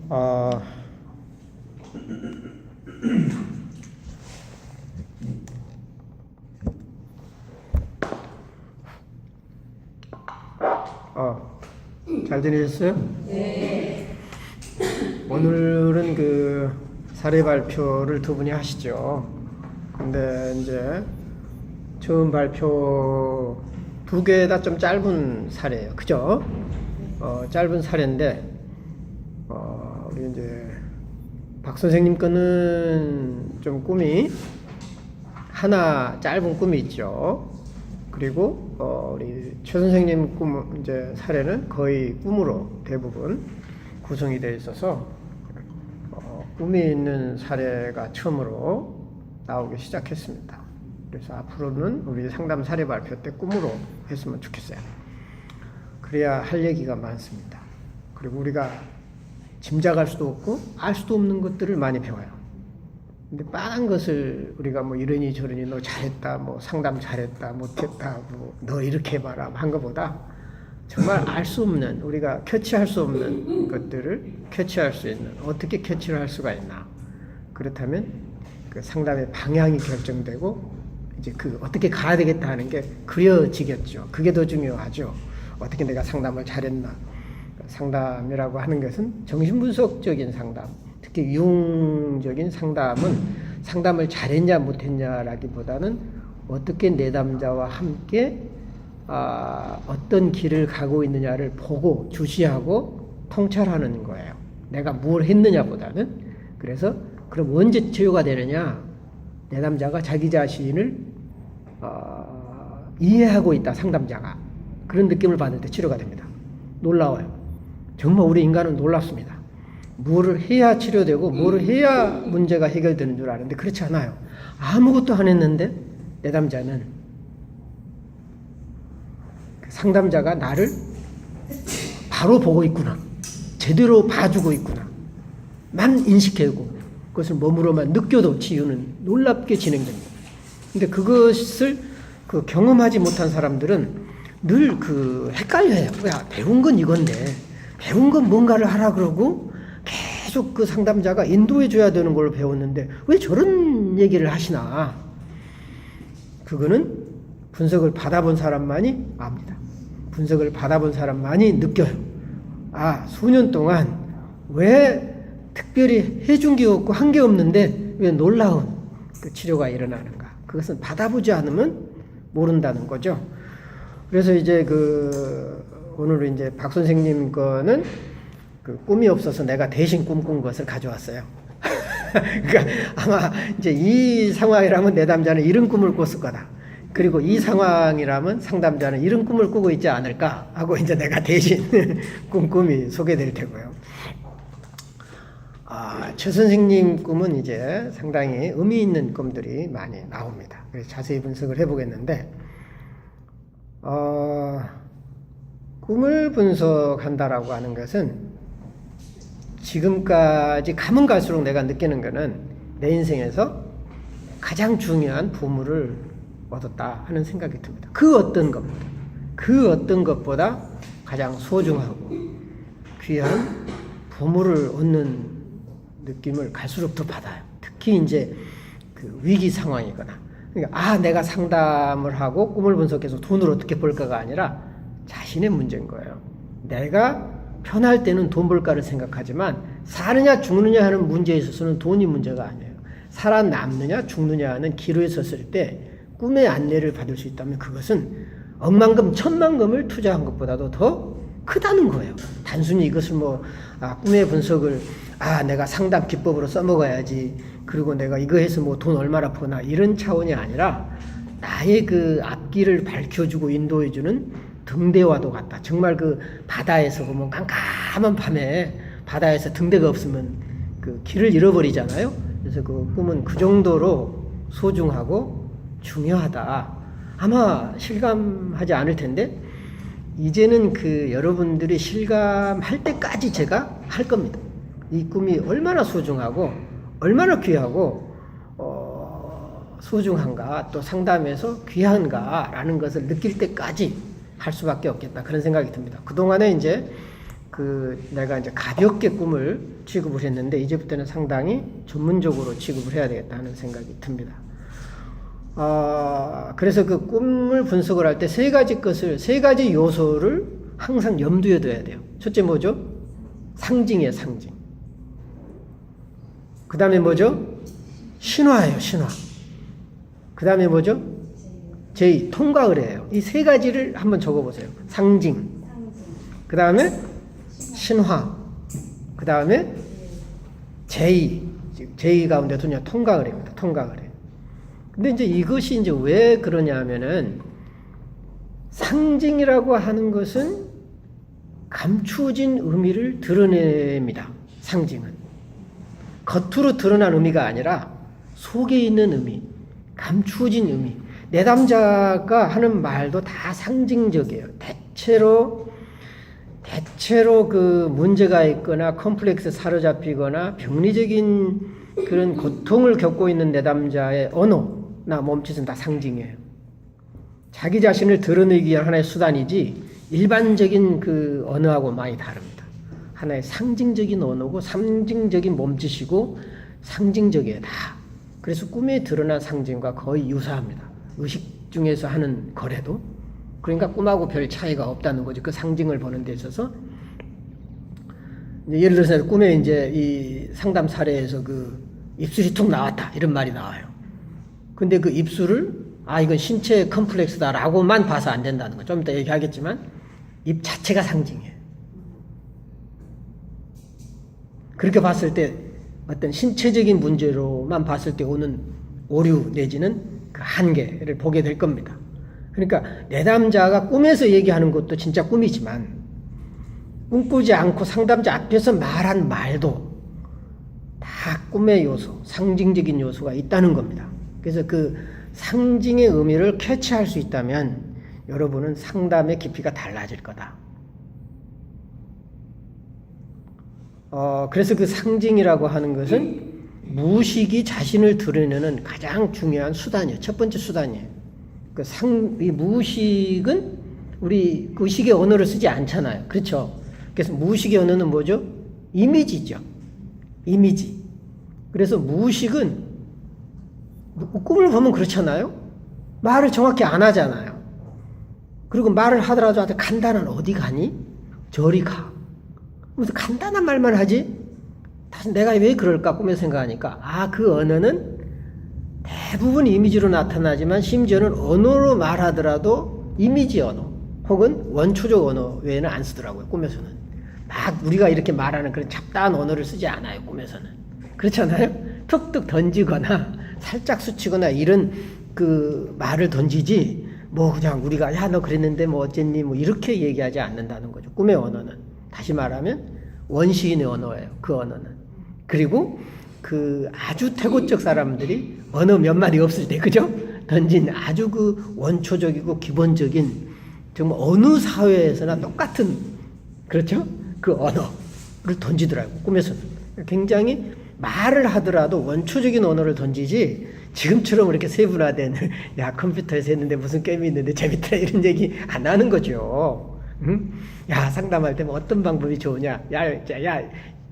어, 잘 지내셨어요? 네. 오늘은 그 사례 발표를 두 분이 하시죠. 근데 이제 처음 발표 두 개 다 좀 짧은 사례예요. 그죠? 짧은 사례인데, 우리 이제 박 선생님 거는 좀 꿈이 하나 짧은 꿈이 있죠. 그리고 우리 최 선생님 꿈 이제 사례는 거의 꿈으로 대부분 구성이 되어 있어서 꿈이 있는 사례가 처음으로 나오기 시작했습니다. 그래서 앞으로는 우리 상담 사례 발표 때 꿈으로 했으면 좋겠어요. 그래야 할 얘기가 많습니다. 그리고 우리가 짐작할 수도 없고 알 수도 없는 것들을 많이 배워요. 근데 뻔한 것을 우리가 뭐 이러니 저러니 너 잘했다, 뭐 상담 잘했다, 못했다, 뭐 너 이렇게 해봐라 한 것보다 정말 알 수 없는, 우리가 캐치할 수 없는 것들을 캐치할 수 있는, 어떻게 캐치를 할 수가 있나. 그렇다면 그 상담의 방향이 결정되고 이제 그 어떻게 가야 되겠다 하는 게 그려지겠죠. 그게 더 중요하죠. 어떻게 내가 상담을 잘했나. 상담이라고 하는 것은 정신분석적인 상담, 특히 유흥적인 상담은 상담을 잘했냐 못했냐라기보다는 어떻게 내담자와 함께 어떤 길을 가고 있느냐를 보고 주시하고 통찰하는 거예요. 내가 뭘 했느냐보다는. 그래서 그럼 언제 치유가 되느냐? 내담자가 자기 자신을 이해하고 있다, 상담자가. 그런 느낌을 받을 때 치료가 됩니다. 놀라워요. 정말 우리 인간은 놀랍습니다. 뭐를 해야 치료되고 뭐를 해야 문제가 해결되는 줄 아는데 그렇지 않아요. 아무것도 안 했는데 내담자는, 상담자가 나를 바로 보고 있구나, 제대로 봐주고 있구나 만 인식하고 그것을 몸으로만 느껴도 치유는 놀랍게 진행됩니다. 근데 그것을 경험하지 못한 사람들은 늘 헷갈려요. 야, 배운 건 이건데 배운 건 뭔가를 하라 그러고 계속 그 상담자가 인도해 줘야 되는 걸 배웠는데 왜 저런 얘기를 하시나. 그거는 분석을 받아본 사람만이 압니다. 분석을 받아본 사람만이 느껴요. 수년 동안 왜 특별히 해준 게 없고 한 게 없는데 왜 놀라운 그 치료가 일어나는가. 그것은 받아보지 않으면 모른다는 거죠. 그래서 이제 오늘 이제 박 선생님 거는 꿈이 없어서 내가 대신 꿈꾼 것을 가져왔어요. 그러니까 아마 이제 이 상황이라면 내담자는 이런 꿈을 꿨을 거다. 그리고 이 상황이라면 상담자는 이런 꿈을 꾸고 있지 않을까 하고 이제 내가 대신 꾼 꿈이 소개될 테고요. 최 선생님 꿈은 이제 상당히 의미 있는 꿈들이 많이 나옵니다. 그래서 자세히 분석을 해보겠는데, 꿈을 분석한다라고 하는 것은 지금까지 가면 갈수록 내가 느끼는 것은 내 인생에서 가장 중요한 보물을 얻었다 하는 생각이 듭니다. 그 어떤 것보다 가장 소중하고 귀한 보물을 얻는 느낌을 갈수록 더 받아요. 특히 이제 위기 상황이거나, 그러니까 내가 상담을 하고 꿈을 분석해서 돈을 어떻게 벌까가 아니라 자신의 문제인 거예요. 내가 편할 때는 돈 벌까를 생각하지만 사느냐 죽느냐 하는 문제에 있어서는 돈이 문제가 아니에요. 살아남느냐 죽느냐 하는 기로에 섰을 때 꿈의 안내를 받을 수 있다면 그것은 억만금 천만금을 투자한 것보다도 더 크다는 거예요. 단순히 이것을 꿈의 분석을 내가 상담 기법으로 써먹어야지, 그리고 내가 이거 해서 돈 얼마나 버나, 이런 차원이 아니라 나의 그 앞길을 밝혀주고 인도해주는 등대와도 같다. 정말 바다에서 보면 깜깜한 밤에 바다에서 등대가 없으면 길을 잃어버리잖아요. 그래서 꿈은 그 정도로 소중하고 중요하다. 아마 실감하지 않을 텐데 이제는 여러분들이 실감할 때까지 제가 할 겁니다. 이 꿈이 얼마나 소중하고 얼마나 귀하고 소중한가, 또 상담에서 귀한가라는 것을 느낄 때까지 할 수밖에 없겠다, 그런 생각이 듭니다. 그동안에 이제 내가 이제 가볍게 꿈을 취급을 했는데 이제부터는 상당히 전문적으로 취급을 해야 되겠다 하는 생각이 듭니다. 그래서 그 꿈을 분석을 할 때 세 가지 요소를 항상 염두에 둬야 돼요. 첫째 뭐죠? 상징이에요, 상징. 그 다음에 뭐죠? 신화예요, 신화. 그 다음에 뭐죠? 제의, 통과의례예요. 이 세 가지를 한번 적어보세요. 상징. 그 다음에 신화. 그 다음에 제의. 제의 가운데도 그냥 통과의례입니다. 통과의례. 근데 이제 이것이 이제 왜 그러냐 하면은 상징이라고 하는 것은 감추어진 의미를 드러냅니다. 상징은. 겉으로 드러난 의미가 아니라 속에 있는 의미, 감추어진 의미. 내담자가 하는 말도 다 상징적이에요. 대체로 그 문제가 있거나 컴플렉스 사로잡히거나 병리적인 그런 고통을 겪고 있는 내담자의 언어나 몸짓은 다 상징이에요. 자기 자신을 드러내기 위한 하나의 수단이지 일반적인 그 언어하고 많이 다릅니다. 하나의 상징적인 언어고 상징적인 몸짓이고 상징적이에요, 다. 그래서 꿈에 드러난 상징과 거의 유사합니다. 의식 중에서 하는 거래도. 그러니까 꿈하고 별 차이가 없다는 거죠. 그 상징을 보는 데 있어서. 예를 들어서 꿈에 이제 이 상담 사례에서 그 입술이 툭 나왔다, 이런 말이 나와요. 근데 그 입술을 이건 신체 컴플렉스다라고만 봐서 안 된다는 거. 좀 이따 얘기하겠지만 입 자체가 상징이에요. 그렇게 봤을 때 어떤 신체적인 문제로만 봤을 때 오는 오류 내지는 그 한계를 보게 될 겁니다. 그러니까 내담자가 꿈에서 얘기하는 것도 진짜 꿈이지만 꿈꾸지 않고 상담자 앞에서 말한 말도 다 꿈의 요소, 상징적인 요소가 있다는 겁니다. 그래서 그 상징의 의미를 캐치할 수 있다면 여러분은 상담의 깊이가 달라질 거다. 그래서 그 상징이라고 하는 것은 무의식이 자신을 드러내는 가장 중요한 수단이에요. 첫 번째 수단이에요. 이 무의식은 우리 의식의 언어를 쓰지 않잖아요. 그렇죠? 그래서 무의식의 언어는 뭐죠? 이미지죠. 이미지. 그래서 무의식은 꿈을 보면 그렇잖아요. 말을 정확히 안 하잖아요. 그리고 말을 하더라도 아주 간단한 어디 가니? 저리 가. 무슨 간단한 말만 하지? 다시 내가 왜 그럴까 꿈에서 생각하니까 그 언어는 대부분 이미지로 나타나지만 심지어는 언어로 말하더라도 이미지 언어 혹은 원초적 언어 외에는 안 쓰더라고요. 꿈에서는 막 우리가 이렇게 말하는 그런 잡다한 언어를 쓰지 않아요. 꿈에서는 그렇잖아요. 툭툭 던지거나 살짝 스치거나 이런 그 말을 던지지 뭐 그냥 우리가 야 너 그랬는데 뭐 어쨌니 뭐 이렇게 얘기하지 않는다는 거죠. 꿈의 언어는 다시 말하면 원시인의 언어예요. 그 언어는. 그리고 그 아주 태고적 사람들이 언어 몇 마디 없을 때 그죠? 던진 아주 그 원초적이고 기본적인 정말 어느 사회에서나 똑같은 그렇죠? 그 언어를 던지더라고요. 꿈에서는. 굉장히 말을 하더라도 원초적인 언어를 던지지 지금처럼 이렇게 세분화된 야 컴퓨터에서 했는데 무슨 게임이 있는데 재밌더라 이런 얘기 안 하는 거죠. 응? 야 상담할 때 뭐 어떤 방법이 좋으냐? 야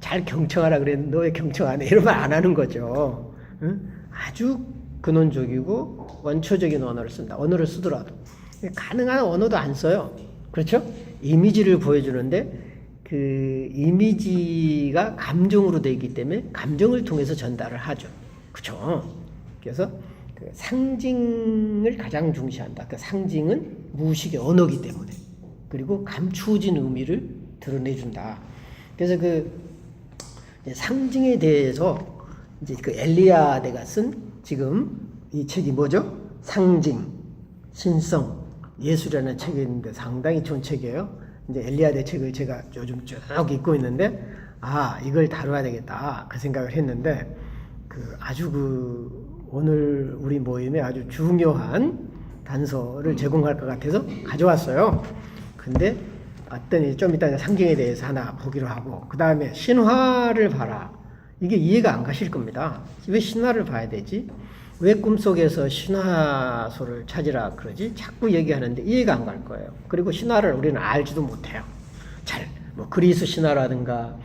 잘 경청하라 그랬는데 너 왜 경청 안 해? 이런 말 안 하는 거죠. 응? 아주 근원적이고 원초적인 언어를 쓴다. 언어를 쓰더라도 가능한 언어도 안 써요. 그렇죠? 이미지를 보여주는데 그 이미지가 감정으로 되어 있기 때문에 감정을 통해서 전달을 하죠. 그렇죠? 그래서 그 상징을 가장 중시한다. 그 상징은 무의식의 언어이기 때문에 그리고 감추어진 의미를 드러내준다. 그래서 그 상징에 대해서 이제 그 엘리야드가 쓴 지금 이 책이 뭐죠? 상징, 신성, 예술이라는 책이 있는데 상당히 좋은 책이에요. 이제 엘리야드 책을 제가 요즘 쭉 읽고 있는데 이걸 다뤄야 되겠다 그 생각을 했는데 그 아주 그 오늘 우리 모임에 아주 중요한 단서를 제공할 것 같아서 가져왔어요. 근데 왔더니 좀 이따 상징에 대해서 하나 보기로 하고 그 다음에 신화를 봐라. 이게 이해가 안 가실 겁니다. 왜 신화를 봐야 되지? 왜 꿈속에서 신화소를 찾으라 그러지? 자꾸 얘기하는데 이해가 안 갈 거예요. 그리고 신화를 우리는 알지도 못해요. 잘 뭐 그리스 신화라든가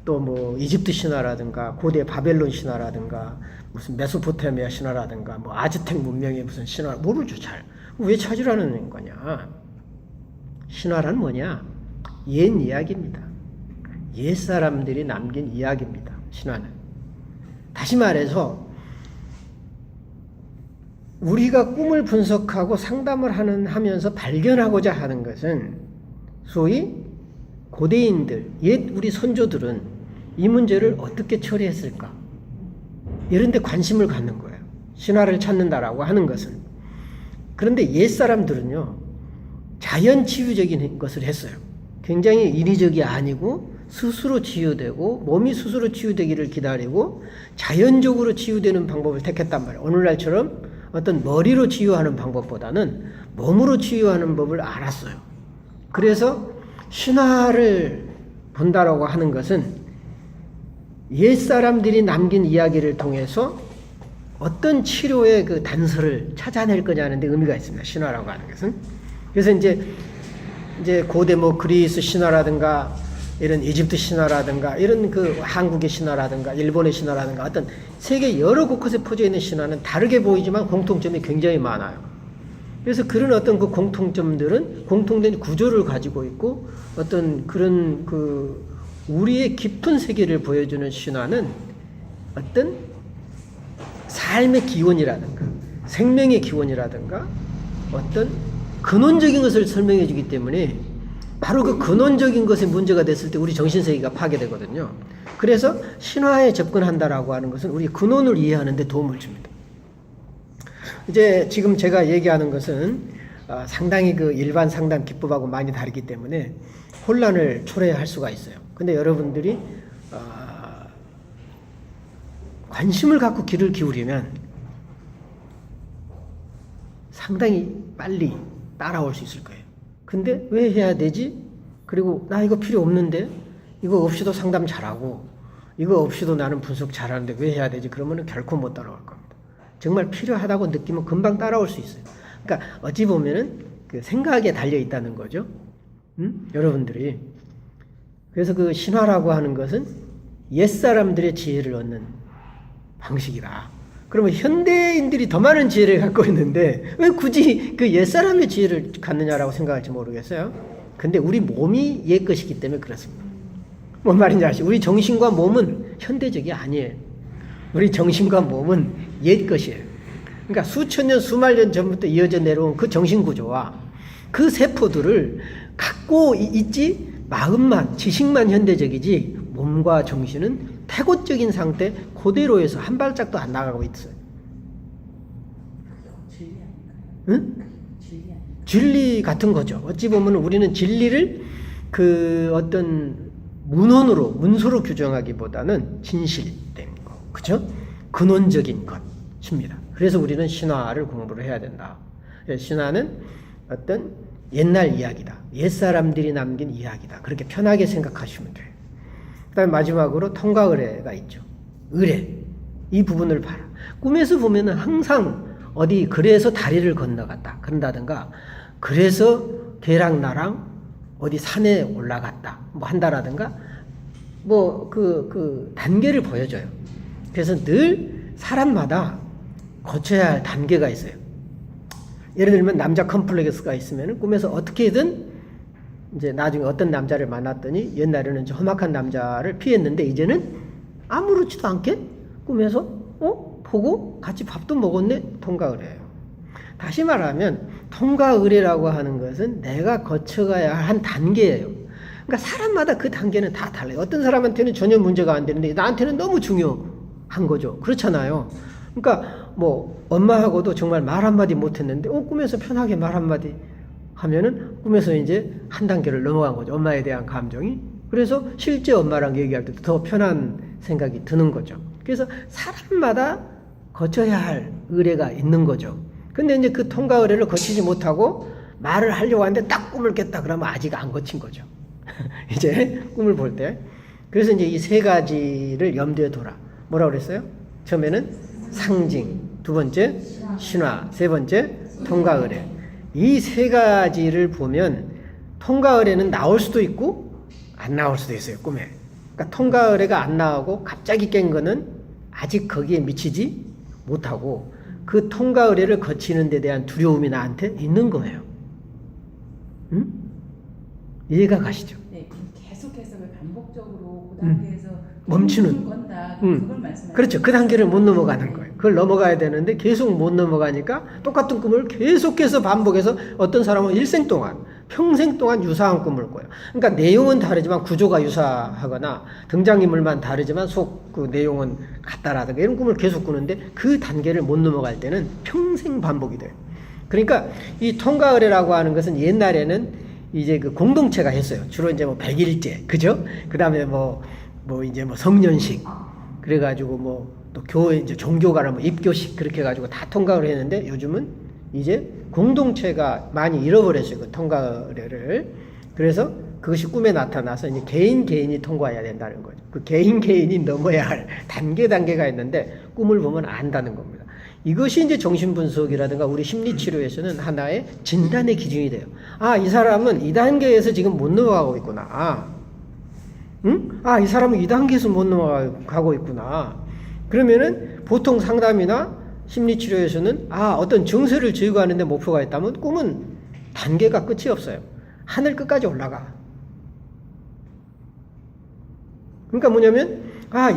또 뭐 이집트 신화라든가 고대 바벨론 신화라든가 무슨 메소포타미아 신화라든가 뭐 아즈텍 문명의 무슨 신화 모르죠 잘. 왜 찾으라는 거냐? 신화란 뭐냐? 옛 이야기입니다. 옛 사람들이 남긴 이야기입니다. 신화는. 다시 말해서 우리가 꿈을 분석하고 상담을 하면서 발견하고자 하는 것은 소위 고대인들, 옛 우리 선조들은 이 문제를 어떻게 처리했을까? 이런 데 관심을 갖는 거예요. 신화를 찾는다라고 하는 것은. 그런데 옛 사람들은요, 자연 치유적인 것을 했어요. 굉장히 인위적이 아니고 스스로 치유되고 몸이 스스로 치유되기를 기다리고 자연적으로 치유되는 방법을 택했단 말이에요. 오늘날처럼 어떤 머리로 치유하는 방법보다는 몸으로 치유하는 법을 알았어요. 그래서 신화를 본다라고 하는 것은 옛 사람들이 남긴 이야기를 통해서 어떤 치료의 그 단서를 찾아낼 거냐는 데 의미가 있습니다. 신화라고 하는 것은. 그래서 이제 고대 뭐 그리스 신화라든가 이런 이집트 신화라든가 이런 그 한국의 신화라든가 일본의 신화라든가 어떤 세계 여러 곳곳에 퍼져 있는 신화는 다르게 보이지만 공통점이 굉장히 많아요. 그래서 그런 어떤 그 공통점들은 공통된 구조를 가지고 있고 어떤 그런 그 우리의 깊은 세계를 보여주는 신화는 어떤 삶의 기원이라든가 생명의 기원이라든가 어떤 근원적인 것을 설명해 주기 때문에 바로 그 근원적인 것에 문제가 됐을 때 우리 정신세계가 파괴되거든요. 그래서 신화에 접근한다라고 하는 것은 우리 근원을 이해하는 데 도움을 줍니다. 이제 지금 제가 얘기하는 것은 상당히 그 일반 상담 기법하고 많이 다르기 때문에 혼란을 초래할 수가 있어요. 근데 여러분들이 관심을 갖고 귀를 기울이면 상당히 빨리 따라올 수 있을 거예요. 근데 왜 해야 되지? 그리고 나 이거 필요 없는데? 이거 없이도 상담 잘하고 이거 없이도 나는 분석 잘하는데 왜 해야 되지? 그러면 결코 못 따라올 겁니다. 정말 필요하다고 느끼면 금방 따라올 수 있어요. 그러니까 어찌 보면은 그 생각에 달려 있다는 거죠. 여러분들이. 그래서 그 신화라고 하는 것은 옛사람들의 지혜를 얻는 방식이다. 그러면 현대인들이 더 많은 지혜를 갖고 있는데 왜 굳이 그 옛사람의 지혜를 갖느냐라고 생각할지 모르겠어요. 근데 우리 몸이 옛 것이기 때문에 그렇습니다. 뭔 말인지 아시죠? 우리 정신과 몸은 현대적이 아니에요. 우리 정신과 몸은 옛 것이에요. 그러니까 수천 년, 수만 년 전부터 이어져 내려온 그 정신구조와 그 세포들을 갖고 있지 마음만, 지식만 현대적이지 몸과 정신은 태고적인 상태 그대로에서 한 발짝도 안 나가고 있어요. 응? 진리 같은 거죠. 어찌 보면 우리는 진리를 그 어떤 문헌으로, 문서로 규정하기보다는 진실된 거, 그죠? 근원적인 것입니다. 그래서 우리는 신화를 공부를 해야 된다. 신화는 어떤 옛날 이야기다. 옛사람들이 남긴 이야기다. 그렇게 편하게 생각하시면 돼요. 그 다음에 마지막으로 통과의례가 있죠. 의례. 이 부분을 봐라. 꿈에서 보면은 항상 어디 그래서 다리를 건너갔다. 그런다든가 그래서 걔랑 나랑 어디 산에 올라갔다. 뭐 한다라든가 뭐 그 단계를 보여줘요. 그래서 늘 사람마다 거쳐야 할 단계가 있어요. 예를 들면 남자 컴플렉스가 있으면 꿈에서 어떻게든 이제 나중에 어떤 남자를 만났더니 옛날에는 험악한 남자를 피했는데 이제는 아무렇지도 않게 꿈에서 보고 같이 밥도 먹었네. 통과의례예요. 다시 말하면 통과의례라고 하는 것은 내가 거쳐가야 한 단계예요. 그러니까 사람마다 그 단계는 다 달라요. 어떤 사람한테는 전혀 문제가 안 되는데 나한테는 너무 중요한 거죠. 그렇잖아요. 그러니까 뭐 엄마하고도 정말 말 한마디 못했는데 꿈에서 편하게 말 한마디 하면은 꿈에서 이제 한 단계를 넘어간 거죠. 엄마에 대한 감정이. 그래서 실제 엄마랑 얘기할 때도 더 편한 생각이 드는 거죠. 그래서 사람마다 거쳐야 할 의례가 있는 거죠. 근데 이제 그 통과 의례를 거치지 못하고 말을 하려고 하는데 딱 꿈을 깼다 그러면 아직 안 거친 거죠. 이제 꿈을 볼 때. 그래서 이제 이 세 가지를 염두에 둬라. 뭐라고 그랬어요? 처음에는 상징, 두 번째 신화, 세 번째 통과 의례. 이 세 가지를 보면 통과 의례는 나올 수도 있고 안 나올 수도 있어요, 꿈에. 그러니까 통가을애가 안 나오고 갑자기 깬 거는 아직 거기에 미치지 못하고 그 통가을애를 거치는 데 대한 두려움이 나한테 있는 거예요. 응? 이해가 가시죠? 네, 계속해서 반복적으로 그 단계에서 멈추는. 건다. 응. 그걸 말씀하시는 그렇죠. 그 단계를 못 넘어가는 거예요. 그걸 넘어가야 되는데 계속 못 넘어가니까 똑같은 꿈을 계속해서 반복해서 어떤 사람은 일생 동안, 평생 동안 유사한 꿈을 꿔요. 그러니까 내용은 다르지만 구조가 유사하거나 등장인물만 다르지만 속 그 내용은 같다라든가 이런 꿈을 계속 꾸는데 그 단계를 못 넘어갈 때는 평생 반복이 돼요. 그러니까 이 통가을애라고 하는 것은 옛날에는 이제 그 공동체가 했어요. 주로 이제 뭐 100일째, 그죠? 그 다음에 이제 성년식, 그래가지고 또 교회 이제 종교가나 입교식 그렇게 해가지고 다 통과를 했는데 요즘은 이제 공동체가 많이 잃어버렸어요. 그 통과를. 그래서 그것이 꿈에 나타나서 이제 개인이 통과해야 된다는 거죠. 그 개인이 넘어야 할 단계가 있는데 꿈을 보면 안다는 겁니다. 이것이 이제 정신분석이라든가 우리 심리치료에서는 하나의 진단의 기준이 돼요. 아, 이 사람은 이 단계에서 지금 못 넘어가고 있구나. 응? 아, 이 사람은 이 단계에서 못 넘어가고 있구나. 그러면은 보통 상담이나 심리치료에서는 어떤 증세를 제거하는데 목표가 있다면 꿈은 단계가 끝이 없어요. 하늘 끝까지 올라가. 그러니까 뭐냐면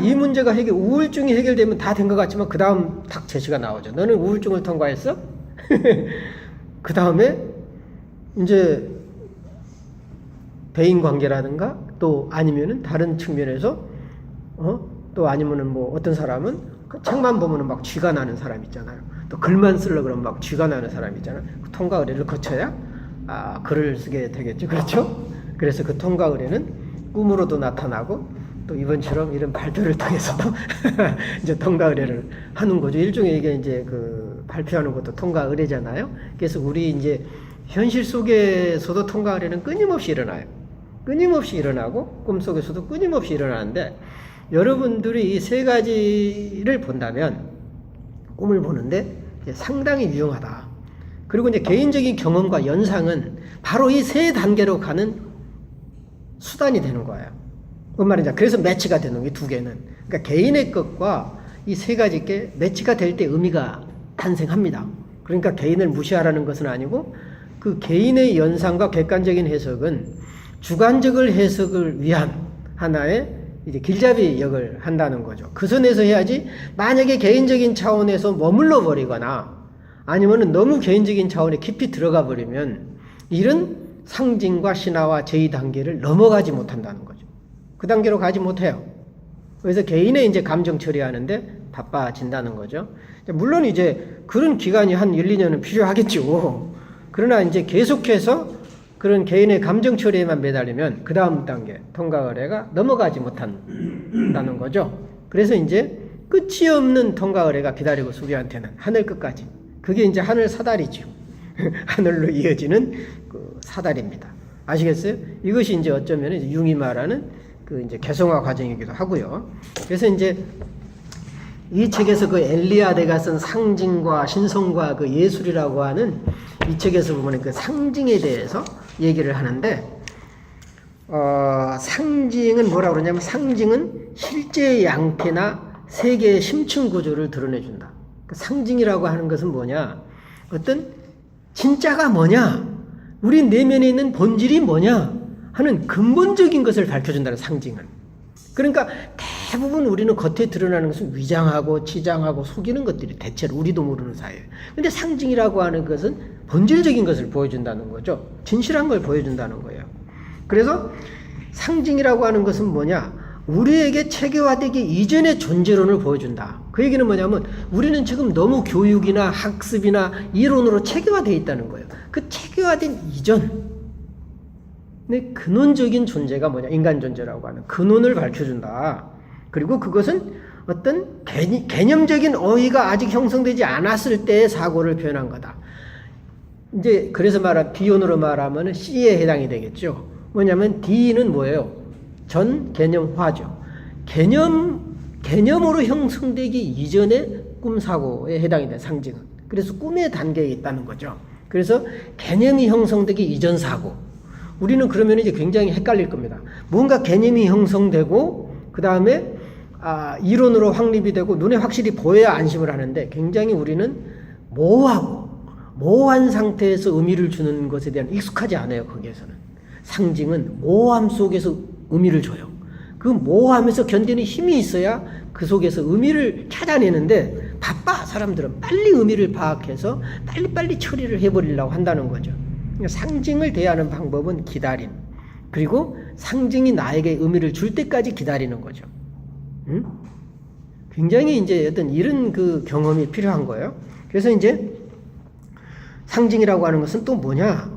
이 문제가 우울증이 해결되면 다 된 것 같지만 그 다음 딱 제시가 나오죠. 너는 우울증을 통과했어? 그 다음에 이제 대인관계라든가 또 아니면은 다른 측면에서 또 아니면은 어떤 사람은 책만 보면은 막 쥐가 나는 사람 있잖아요. 또 글만 쓰려고 그러면 막 쥐가 나는 사람 있잖아요. 그 통과 의뢰를 거쳐야 글을 쓰게 되겠죠. 그렇죠? 그래서 그 통과 의뢰는 꿈으로도 나타나고 또 이번처럼 이런 발표를 통해서도 이제 통과 의뢰를 하는 거죠. 일종의 이게 이제 그 발표하는 것도 통과 의뢰잖아요. 그래서 우리 이제 현실 속에서도 통과 의뢰는 끊임없이 일어나요. 끊임없이 일어나고 꿈속에서도 끊임없이 일어나는데 여러분들이 이 세 가지를 본다면 꿈을 보는데 상당히 유용하다. 그리고 이제 개인적인 경험과 연상은 바로 이 세 단계로 가는 수단이 되는 거예요. 뭔 말인지. 그래서 매치가 되는 이 두 개는. 그러니까 개인의 것과 이 세 가지 게 매치가 될 때 의미가 탄생합니다. 그러니까 개인을 무시하라는 것은 아니고 그 개인의 연상과 객관적인 해석은 주관적을 해석을 위한 하나의 이제 길잡이 역을 한다는 거죠. 그 선에서 해야지 만약에 개인적인 차원에서 머물러 버리거나 아니면은 너무 개인적인 차원에 깊이 들어가 버리면 이런 상징과 신화와 제2단계를 넘어가지 못한다는 거죠. 그 단계로 가지 못해요. 그래서 개인의 이제 감정 처리하는데 바빠진다는 거죠. 물론 이제 그런 기간이 한 1, 2년은 필요하겠죠. 그러나 이제 계속해서 그런 개인의 감정 처리에만 매달리면 그 다음 단계 통과 의뢰가 넘어가지 못한다는 거죠. 그래서 이제 끝이 없는 통과 의뢰가 기다리고 있어 우리한테는 하늘 끝까지. 그게 이제 하늘 사다리죠. 하늘로 이어지는 그 사다리입니다. 아시겠어요? 이것이 이제 어쩌면 이제 융이 말하는 그 이제 개성화 과정이기도 하고요. 그래서 이제 이 책에서 그 엘리아데가 쓴 상징과 신성과 그 예술이라고 하는 이 책에서 보면 그 상징에 대해서 얘기를 하는데, 상징은 뭐라고 그러냐면 상징은 실제의 양태나 세계의 심층 구조를 드러내준다. 그 상징이라고 하는 것은 뭐냐? 어떤 진짜가 뭐냐? 우리 내면에 있는 본질이 뭐냐? 하는 근본적인 것을 밝혀준다는 상징은. 그러니까 대부분 우리는 겉에 드러나는 것은 위장하고 치장하고 속이는 것들이 대체로 우리도 모르는 사이에요. 근데 상징이라고 하는 것은 본질적인 것을 보여준다는 거죠. 진실한 걸 보여준다는 거예요. 그래서 상징이라고 하는 것은 뭐냐? 우리에게 체계화되기 이전의 존재론을 보여준다. 그 얘기는 뭐냐면 우리는 지금 너무 교육이나 학습이나 이론으로 체계화되어 있다는 거예요. 그 체계화된 이전 근원적인 존재가 뭐냐? 인간 존재라고 하는 근원을 밝혀준다. 그리고 그것은 어떤 개념적인 어휘가 아직 형성되지 않았을 때의 사고를 표현한 거다. 이제 그래서 비혼으로 말하면 C에 해당이 되겠죠. 뭐냐면 D는 뭐예요? 전 개념화죠. 개념으로 형성되기 이전의 꿈사고에 해당이 된 상징은. 그래서 꿈의 단계에 있다는 거죠. 그래서 개념이 형성되기 이전 사고. 우리는 그러면 이제 굉장히 헷갈릴 겁니다. 뭔가 개념이 형성되고 그 다음에 이론으로 확립이 되고 눈에 확실히 보여야 안심을 하는데 굉장히 우리는 모호한 상태에서 의미를 주는 것에 대한 익숙하지 않아요. 거기에서는 상징은 모호함 속에서 의미를 줘요. 그 모호함에서 견디는 힘이 있어야 그 속에서 의미를 찾아내는데 바빠. 사람들은 빨리 의미를 파악해서 빨리빨리 처리를 해버리려고 한다는 거죠. 상징을 대하는 방법은 기다림, 그리고 상징이 나에게 의미를 줄 때까지 기다리는 거죠. 굉장히 이제 어떤 이런 그 경험이 필요한 거예요. 그래서 이제 상징이라고 하는 것은 또 뭐냐?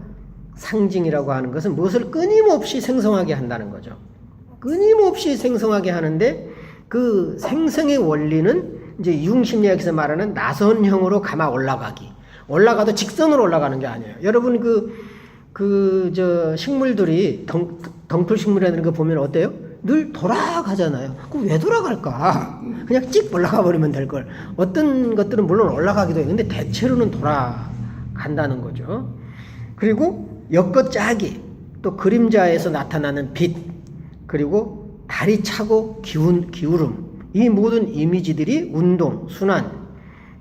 상징이라고 하는 것은 무엇을 끊임없이 생성하게 한다는 거죠. 끊임없이 생성하게 하는데 그 생성의 원리는 이제 유흥심리학에서 말하는 나선형으로 감아 올라가도 직선으로 올라가는 게 아니에요. 여러분 식물들이 덩쿨 식물이라는 거 보면 어때요? 늘 돌아가잖아요. 그럼 왜 돌아갈까? 그냥 찍 올라가 버리면 될 걸. 어떤 것들은 물론 올라가기도 해요. 근데 대체로는 돌아간다는 거죠. 그리고 엮어짜기, 또 그림자에서 나타나는 빛, 그리고 달이 차고 기울음, 이 모든 이미지들이 운동, 순환,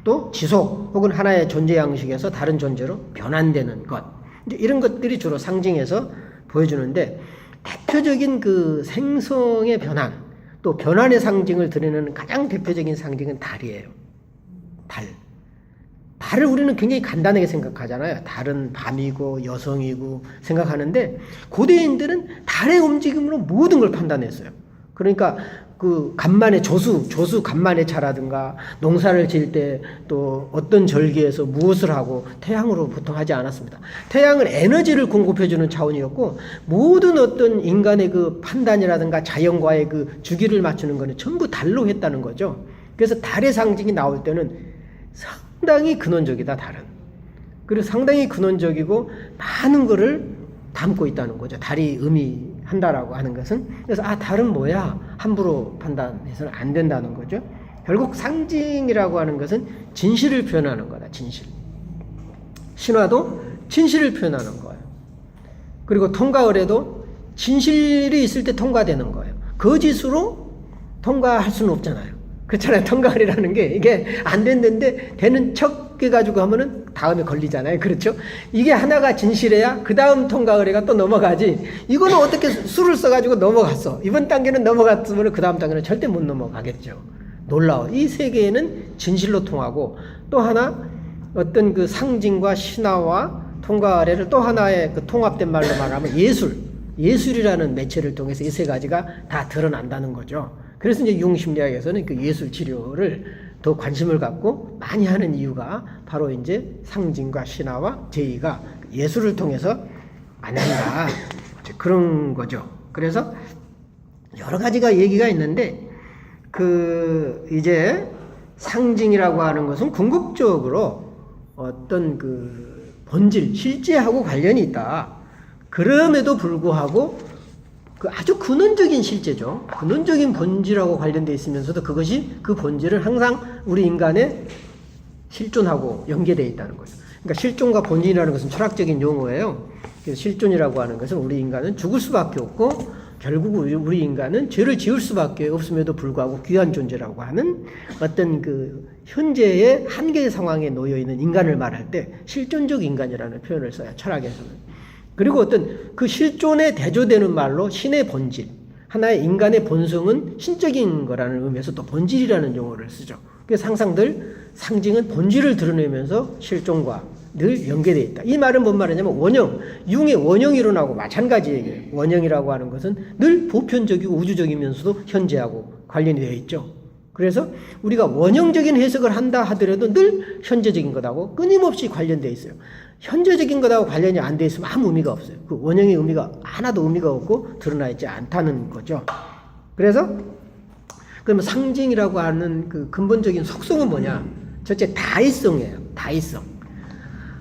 또 지속 혹은 하나의 존재 양식에서 다른 존재로 변환되는 것, 이제 이런 것들이 주로 상징에서 보여주는데, 대표적인 그 생성의 변환, 또 변환의 상징을 드리는 가장 대표적인 상징은 달이에요. 달을 우리는 굉장히 간단하게 생각하잖아요. 달은 밤이고 여성이고 생각하는데, 고대인들은 달의 움직임으로 모든 걸 판단했어요. 그러니까 그 간만에 조수 간만에 차라든가 농사를 지을 때 또 어떤 절기에서 무엇을 하고 태양으로 보통 하지 않았습니다. 태양은 에너지를 공급해주는 차원이었고, 모든 어떤 인간의 그 판단이라든가 자연과의 그 주기를 맞추는 거는 전부 달로 했다는 거죠. 그래서 달의 상징이 나올 때는 상당히 근원적이다, 달은. 그리고 상당히 근원적이고 많은 거를 담고 있다는 거죠. 달이 의미한다라고 하는 것은. 그래서 달은 뭐야? 함부로 판단해서는 안 된다는 거죠. 결국 상징이라고 하는 것은 진실을 표현하는 거다. 진실. 신화도 진실을 표현하는 거예요. 그리고 통과의례도 진실이 있을 때 통과되는 거예요. 거짓으로 통과할 수는 없잖아요. 그렇잖아요. 통과의례라는 게 이게 안 됐는데 되는 척 해가지고 하면은 다음에 걸리잖아요. 그렇죠? 이게 하나가 진실해야 그 다음 통과의례가 또 넘어가지. 이거는 어떻게 수를 써가지고 넘어갔어. 이번 단계는 넘어갔으면 그 다음 단계는 절대 못 넘어가겠죠. 놀라워. 이 세계에는 진실로 통하고, 또 하나 어떤 그 상징과 신화와 통과의례를 또 하나의 그 통합된 말로 말하면 예술이라는 매체를 통해서 이 세 가지가 다 드러난다는 거죠. 그래서 이제 유흥심리학에서는 그 예술 치료를 더 관심을 갖고 많이 하는 이유가 바로 이제 상징과 신화와 제의가 예술을 통해서 만난다, 그런 거죠. 그래서 여러 가지가 얘기가 있는데, 이제 상징이라고 하는 것은 궁극적으로 어떤 그 본질, 실제하고 관련이 있다. 그럼에도 불구하고 그 아주 근원적인 실제죠. 근원적인 본질하고 관련되어 있으면서도 그것이 그 본질은 항상 우리 인간의 실존하고 연계되어 있다는 거죠. 그러니까 실존과 본질이라는 것은 철학적인 용어예요. 그래서 실존이라고 하는 것은 우리 인간은 죽을 수밖에 없고, 결국 우리 인간은 죄를 지을 수밖에 없음에도 불구하고 귀한 존재라고 하는 어떤 그 현재의 한계 상황에 놓여 있는 인간을 말할 때 실존적 인간이라는 표현을 써요, 철학에서는. 그리고 어떤 그 실존에 대조되는 말로 신의 본질, 하나의 인간의 본성은 신적인 거라는 의미에서 또 본질이라는 용어를 쓰죠. 그래서 항상 늘 상징은 본질을 드러내면서 실존과 늘 연계되어 있다. 이 말은 뭔 말이냐면 융의 원형 이론하고 마찬가지 얘기예요. 원형이라고 하는 것은 늘 보편적이고 우주적이면서도 현재하고 관련이 되어 있죠. 그래서 우리가 원형적인 해석을 한다 하더라도 늘 현재적인 것하고 끊임없이 관련되어 있어요. 현재적인 것하고 관련이 안 되어 있으면 아무 의미가 없어요. 그 원형의 의미가 하나도 의미가 없고 드러나 있지 않다는 거죠. 그래서 그러면 상징이라고 하는 그 근본적인 속성은 뭐냐? 첫째, 다의성이에요. 다의성.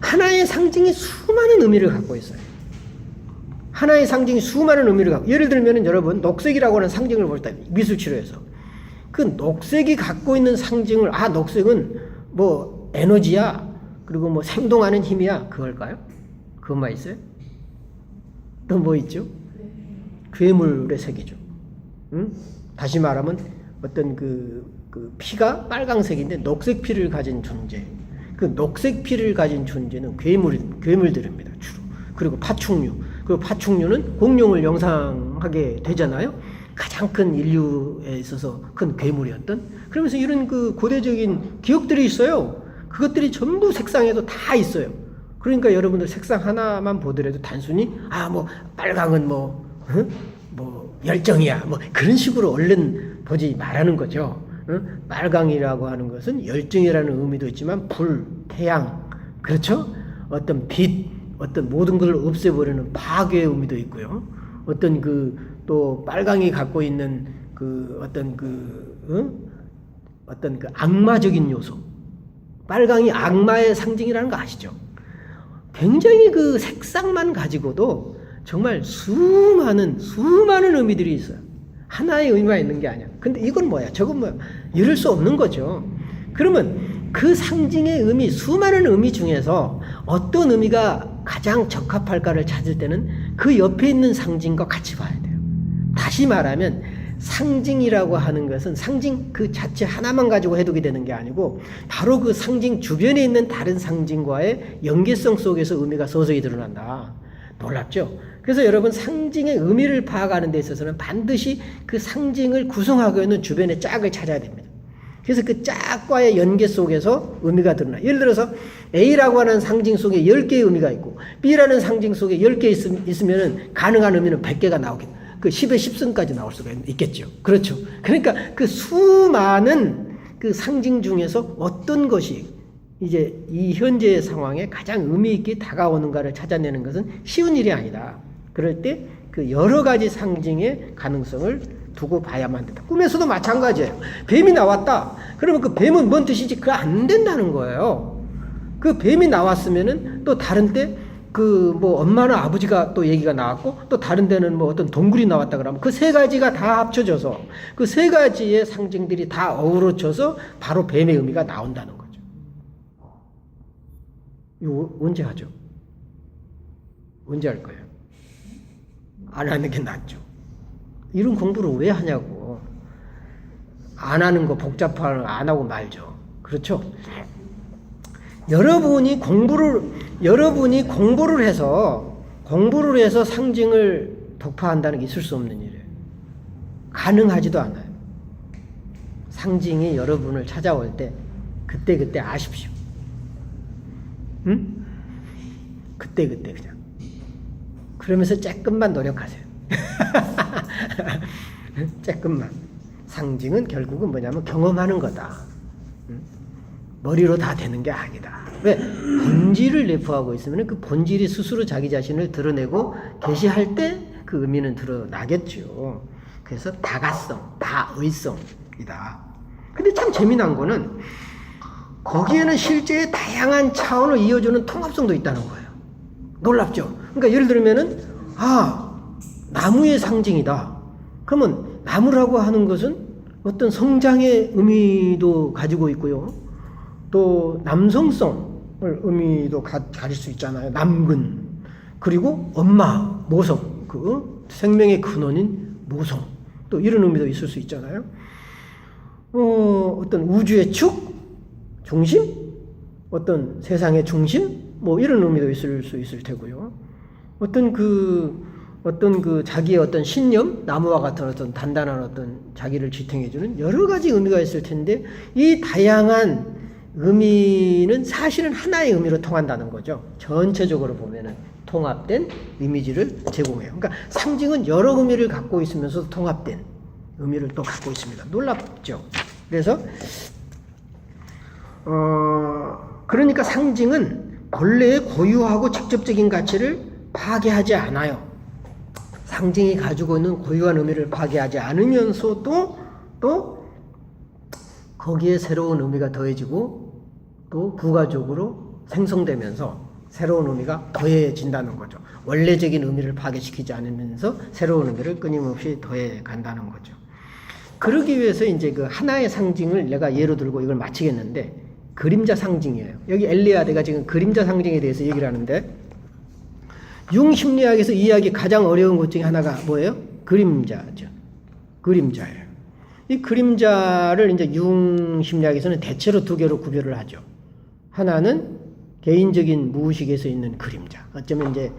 하나의 상징이 수많은 의미를 갖고 있어요. 하나의 상징이 수많은 의미를 갖고, 예를 들면 여러분 녹색이라고 하는 상징을 볼 때 미술치료에서 그 녹색이 갖고 있는 상징을, 녹색은 뭐 에너지야, 그리고 뭐 생동하는 힘이야, 그걸까요? 그것만 있어요? 또 뭐 있죠? 괴물의 색이죠. 응? 다시 말하면 어떤 그 피가 빨강색인데 녹색 피를 가진 존재. 그 녹색 피를 가진 존재는 괴물들입니다. 주로. 그리고 파충류. 그리고 파충류는 공룡을 영상하게 되잖아요. 가장 큰 인류에 있어서 큰 괴물이었던. 그러면서 이런 그 고대적인 기억들이 있어요. 그것들이 전부 색상에도 다 있어요. 그러니까 여러분들 색상 하나만 보더라도 단순히 뭐 빨강은 뭐 열정이야 뭐 그런 식으로 얼른 보지 말라는 거죠. 빨강이라고 하는 것은 열정이라는 의미도 있지만 불, 태양, 그렇죠? 어떤 빛, 어떤 모든 것을 없애버리는 파괴의 의미도 있고요. 어떤 또 빨강이 갖고 있는 어떤 악마적인 요소. 빨강이 악마의 상징이라는 거 아시죠? 굉장히 그 색상만 가지고도 정말 수많은 의미들이 있어요. 하나의 의미가 있는 게 아니야. 근데 이건 뭐야? 저건 뭐야? 이럴 수 없는 거죠. 그러면 그 상징의 의미, 수많은 의미 중에서 어떤 의미가 가장 적합할까를 찾을 때는 그 옆에 있는 상징과 같이 봐야 돼요. 다시 말하면 상징이라고 하는 것은 상징 그 자체 하나만 가지고 해독이 되는 게 아니고 바로 그 상징 주변에 있는 다른 상징과의 연계성 속에서 의미가 서서히 드러난다. 놀랍죠? 그래서 여러분 상징의 의미를 파악하는 데 있어서는 반드시 그 상징을 구성하고 있는 주변의 짝을 찾아야 됩니다. 그래서 그 짝과의 연계 속에서 의미가 드러나. 예를 들어서 A라고 하는 상징 속에 10개의 의미가 있고 B라는 상징 속에 10개 있으면 가능한 의미는 100개가 나오겠다. 그 10의 10승까지 나올 수가 있겠죠. 그렇죠. 그러니까 그 수많은 그 상징 중에서 어떤 것이 이제 이 현재의 상황에 가장 의미 있게 다가오는가를 찾아내는 것은 쉬운 일이 아니다. 그럴 때 그 여러 가지 상징의 가능성을 두고 봐야만 된다. 꿈에서도 마찬가지예요. 뱀이 나왔다. 그러면 그 뱀은 뭔 뜻이지? 그거 안 된다는 거예요. 그 뱀이 나왔으면은 또 다른 때 엄마나 아버지가 또 얘기가 나왔고 또 다른 데는 어떤 동굴이 나왔다 그러면 그 세 가지가 다 합쳐져서 그 세 가지의 상징들이 다 어우러져서 바로 뱀의 의미가 나온다는 거죠. 이거 언제 하죠? 언제 할 거예요? 안 하는 게 낫죠. 이런 공부를 왜 하냐고. 안 하는 거 복잡한 안 하고 말죠. 그렇죠? 여러분이 공부를 해서 상징을 독파한다는 게 있을 수 없는 일이에요. 가능하지도 않아요. 상징이 여러분을 찾아올 때 그때 아십시오. 응? 그때 그냥. 그러면서 조금만 노력하세요. 조금만. 상징은 결국은 뭐냐면 경험하는 거다. 머리로 다 되는 게 아니다. 왜? 본질을 내포하고 있으면 그 본질이 스스로 자기 자신을 드러내고 계시할 때 그 의미는 드러나겠죠. 그래서 다가성, 다의성이다. 근데 참 재미난 거는 거기에는 실제의 다양한 차원을 이어주는 통합성도 있다는 거예요. 놀랍죠? 그러니까 예를 들면은 나무의 상징이다. 그러면 나무라고 하는 것은 어떤 성장의 의미도 가지고 있고요. 또 남성성을 의미도 가질 수 있잖아요. 남근. 그리고 엄마, 모성. 그 생명의 근원인 모성. 또 이런 의미도 있을 수 있잖아요. 어떤 우주의 축, 중심, 어떤 세상의 중심, 이런 의미도 있을 수 있을 테고요. 어떤 자기의 어떤 신념, 나무와 같은 어떤 단단한 어떤 자기를 지탱해주는 여러 가지 의미가 있을 텐데, 이 다양한 의미는 사실은 하나의 의미로 통한다는 거죠. 전체적으로 보면은 통합된 이미지를 제공해요. 그러니까 상징은 여러 의미를 갖고 있으면서 통합된 의미를 또 갖고 있습니다. 놀랍죠? 그래서 그러니까 상징은 본래의 고유하고 직접적인 가치를 파괴하지 않아요. 상징이 가지고 있는 고유한 의미를 파괴하지 않으면서도 또 거기에 새로운 의미가 더해지고 또 부가적으로 생성되면서 새로운 의미가 더해진다는 거죠. 원래적인 의미를 파괴시키지 않으면서 새로운 의미를 끊임없이 더해 간다는 거죠. 그러기 위해서 이제 그 하나의 상징을 내가 예로 들고 이걸 마치겠는데, 그림자 상징이에요. 여기 엘리아드가 지금 그림자 상징에 대해서 얘기를 하는데, 융심리학에서 이해하기 가장 어려운 것 중에 하나가 뭐예요? 그림자죠. 그림자예요. 이 그림자를 이제 융심리학에서는 대체로 두 개로 구별을 하죠. 하나는 개인적인 무의식에서 있는 그림자. 어쩌면 이제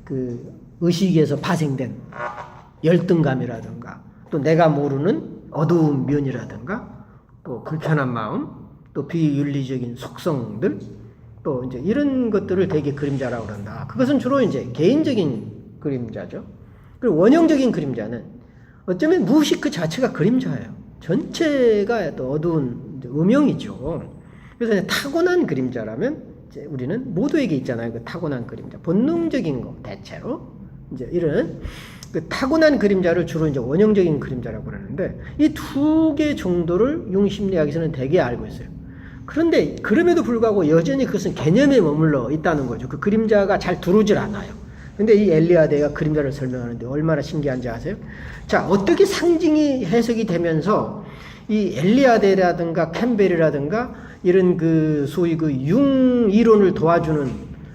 그 의식에서 파생된 열등감이라든가 또 내가 모르는 어두운 면이라든가 또 불편한 마음 또 비윤리적인 속성들 또 이제 이런 것들을 되게 그림자라고 그런다. 그것은 주로 이제 개인적인 그림자죠. 그리고 원형적인 그림자는 어쩌면 무의식 그 자체가 그림자예요. 전체가 또 어두운 음영이죠. 그래서 이제 타고난 그림자라면 이제 우리는 모두에게 있잖아요. 그 타고난 그림자. 본능적인 거 대체로 이제 이런 그 타고난 그림자를 주로 이제 원형적인 그림자라고 그러는데 이 두 개 정도를 융심리학에서는 대개 알고 있어요. 그런데 그럼에도 불구하고 여전히 그것은 개념에 머물러 있다는 거죠. 그 그림자가 잘 들어오질 않아요. 근데 이 엘리아데가 그림자를 설명하는데 얼마나 신기한지 아세요? 자, 어떻게 상징이 해석이 되면서 이 엘리아데라든가 캠벨이라든가 이런 그 소위 그 융 이론을 도와주는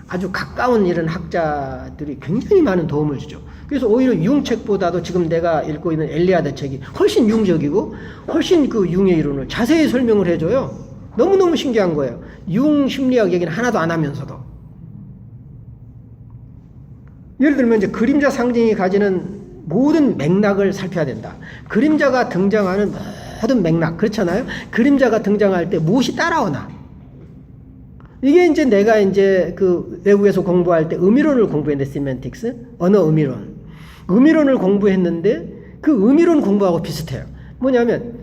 아주 가까운 이런 학자들이 굉장히 많은 도움을 주죠. 그래서 오히려 융 책보다도 지금 내가 읽고 있는 엘리아데 책이 훨씬 융적이고 훨씬 그 융의 이론을 자세히 설명을 해줘요. 너무너무 신기한 거예요. 융 심리학 얘기는 하나도 안 하면서도. 예를 들면 이제 그림자 상징이 가지는 모든 맥락을 살펴야 된다. 그림자가 등장하는 모든 맥락, 그렇잖아요? 그림자가 등장할 때 무엇이 따라오나? 이게 이제 내가 이제 그 외국에서 공부할 때 의미론을 공부했는데, 시멘틱스, 언어 의미론. 의미론을 공부했는데 그 의미론 공부하고 비슷해요. 뭐냐면,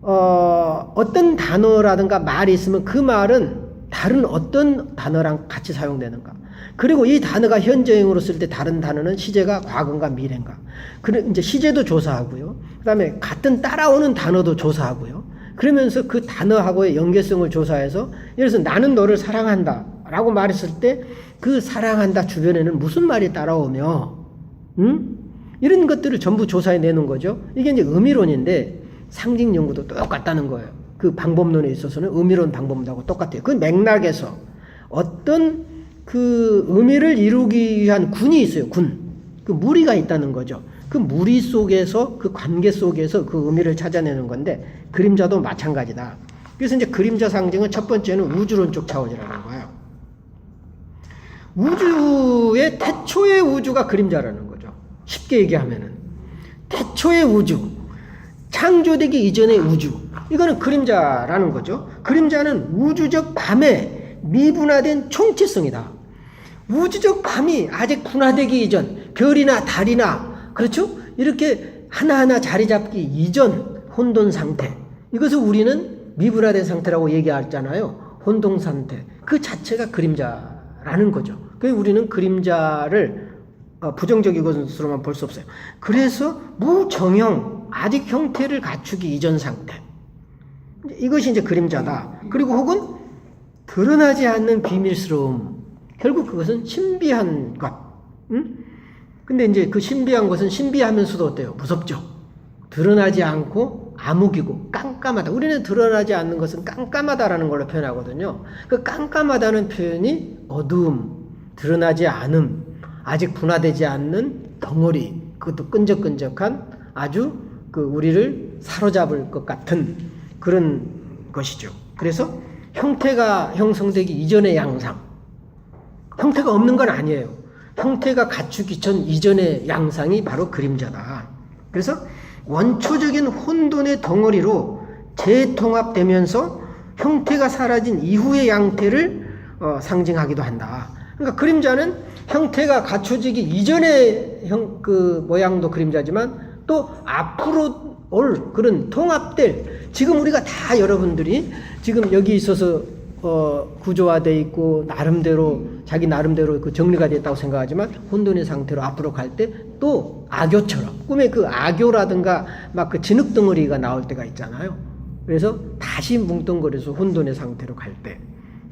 어떤 단어라든가 말이 있으면 그 말은 다른 어떤 단어랑 같이 사용되는가. 그리고 이 단어가 현재형으로 쓸 때 다른 단어는 시제가 과거인가 미래인가. 그래 이제 시제도 조사하고요. 그다음에 같은 따라오는 단어도 조사하고요. 그러면서 그 단어하고의 연계성을 조사해서 예를 들어서 나는 너를 사랑한다라고 말했을 때 그 사랑한다 주변에는 무슨 말이 따라오며 이런 것들을 전부 조사해 내는 거죠. 이게 이제 의미론인데 상징 연구도 똑같다는 거예요. 그 방법론에 있어서는 의미론 방법론하고 똑같아요. 그 맥락에서 어떤 그 의미를 이루기 위한 군이 있어요. 군. 그 무리가 있다는 거죠. 그 무리 속에서 그 관계 속에서 그 의미를 찾아내는 건데 그림자도 마찬가지다. 그래서 이제 그림자 상징은 첫 번째는 우주론적 차원이라는 거예요. 우주의 태초의 우주가 그림자라는 거죠. 쉽게 얘기하면은 태초의 우주, 창조되기 이전의 우주, 이거는 그림자라는 거죠. 그림자는 우주적 밤의 미분화된 총체성이다. 우주적 밤이 아직 분화되기 이전, 별이나 달이나, 그렇죠? 이렇게 하나하나 자리 잡기 이전 혼돈 상태. 이것을 우리는 미분화된 상태라고 얘기하잖아요. 혼돈 상태. 그 자체가 그림자라는 거죠. 그래서 우리는 그림자를 부정적인 것으로만 볼 수 없어요. 그래서 무정형, 아직 형태를 갖추기 이전 상태. 이것이 이제 그림자다. 그리고 혹은 드러나지 않는 비밀스러움. 결국 그것은 신비한 것. 근데 이제 그 신비한 것은 신비하면서도 어때요? 무섭죠. 드러나지 않고 암흑이고 깜깜하다. 우리는 드러나지 않는 것은 깜깜하다라는 걸로 표현하거든요. 그 깜깜하다는 표현이 어두움, 드러나지 않음, 아직 분화되지 않는 덩어리, 그것도 끈적끈적한 아주 그 우리를 사로잡을 것 같은 그런 것이죠. 그래서 형태가 형성되기 이전의 양상, 형태가 없는 건 아니에요. 형태가 갖추기 전 이전의 양상이 바로 그림자다. 그래서 원초적인 혼돈의 덩어리로 재통합되면서 형태가 사라진 이후의 양태를 상징하기도 한다. 그러니까 그림자는 형태가 갖춰지기 이전의 그 모양도 그림자지만 또 앞으로 올 그런 통합될, 지금 우리가 다 여러분들이 지금 여기 있어서 구조화되어 있고 나름대로 자기 나름대로 그 정리가 됐다고 생각하지만 혼돈의 상태로 앞으로 갈 때 또 악교처럼 꿈에 그 악교라든가 막 그 진흙덩어리가 나올 때가 있잖아요. 그래서 다시 뭉뚱거려서 혼돈의 상태로 갈 때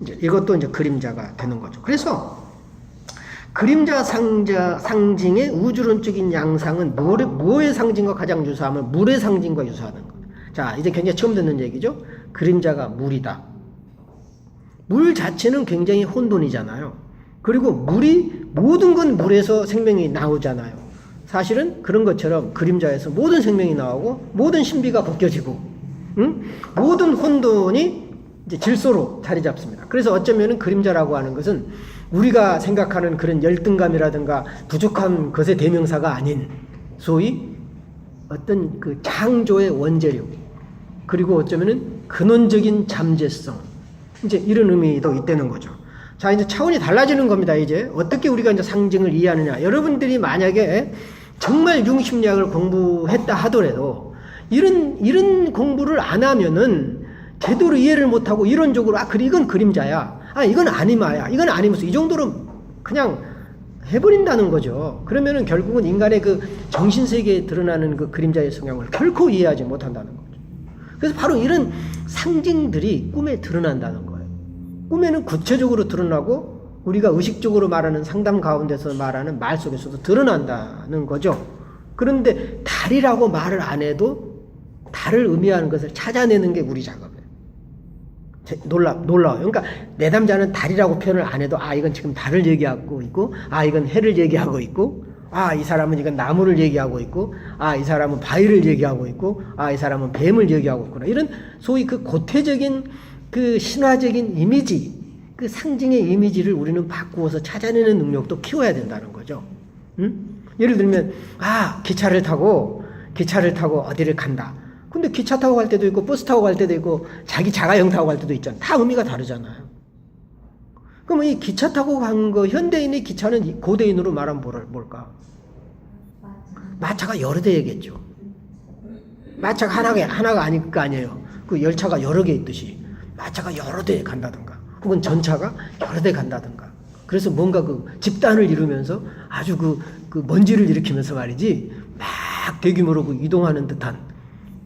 이제 이것도 이제 그림자가 되는 거죠. 그래서 그림자 상징의 우주론적인 양상은 뭐의 상징과 가장 유사하면 물의 상징과 유사하는 겁니다. 자, 이제 굉장히 처음 듣는 얘기죠. 그림자가 물이다. 물 자체는 굉장히 혼돈이잖아요. 그리고 모든 건 물에서 생명이 나오잖아요. 사실은 그런 것처럼 그림자에서 모든 생명이 나오고 모든 신비가 벗겨지고, 모든 혼돈이 이제 질서로 자리 잡습니다. 그래서 어쩌면은 그림자라고 하는 것은 우리가 생각하는 그런 열등감이라든가 부족한 것의 대명사가 아닌 소위 어떤 그 창조의 원재료, 그리고 어쩌면은 근원적인 잠재성, 이제 이런 의미도 있다는 거죠. 자, 이제 차원이 달라지는 겁니다. 이제 어떻게 우리가 이제 상징을 이해하느냐. 여러분들이 만약에 정말 융심리학을 공부했다 하더라도 이런 공부를 안 하면은 제대로 이해를 못하고 이론적으로 그래 이건 그림자야, 이건 아니마야, 이건 아니면서 이 정도로 그냥 해버린다는 거죠. 그러면은 결국은 인간의 그 정신세계에 드러나는 그 그림자의 성향을 결코 이해하지 못한다는 거죠. 그래서 바로 이런 상징들이 꿈에 드러난다는 거예요. 꿈에는 구체적으로 드러나고 우리가 의식적으로 말하는 상담 가운데서 말하는 말 속에서도 드러난다는 거죠. 그런데 달이라고 말을 안 해도 달을 의미하는 것을 찾아내는 게 우리 작업이에요. 놀라워요. 그러니까 내담자는 달이라고 표현을 안 해도 이건 지금 달을 얘기하고 있고, 이건 해를 얘기하고 있고, 이 사람은 이건 나무를 얘기하고 있고, 이 사람은 바위를 얘기하고 있고, 이 사람은 뱀을 얘기하고 있구나. 이런 소위 그 고태적인 그 신화적인 이미지, 그 상징의 이미지를 우리는 바꾸어서 찾아내는 능력도 키워야 된다는 거죠. 예를 들면 기차를 타고 어디를 간다. 근데 기차 타고 갈 때도 있고 버스 타고 갈 때도 있고 자기 자가용 타고 갈 때도 있잖아요. 다 의미가 다르잖아요. 그럼 이 기차 타고 간 거, 현대인의 기차는 고대인으로 말하면 뭘까? 마차가 여러 대겠죠. 마차가 하나가 아닐 거 아니에요. 그 열차가 여러 개 있듯이 마차가 여러 대 간다든가, 혹은 전차가 여러 대 간다든가. 그래서 뭔가 그 집단을 이루면서 아주 그 먼지를 일으키면서 말이지 막 대규모로 그 이동하는 듯한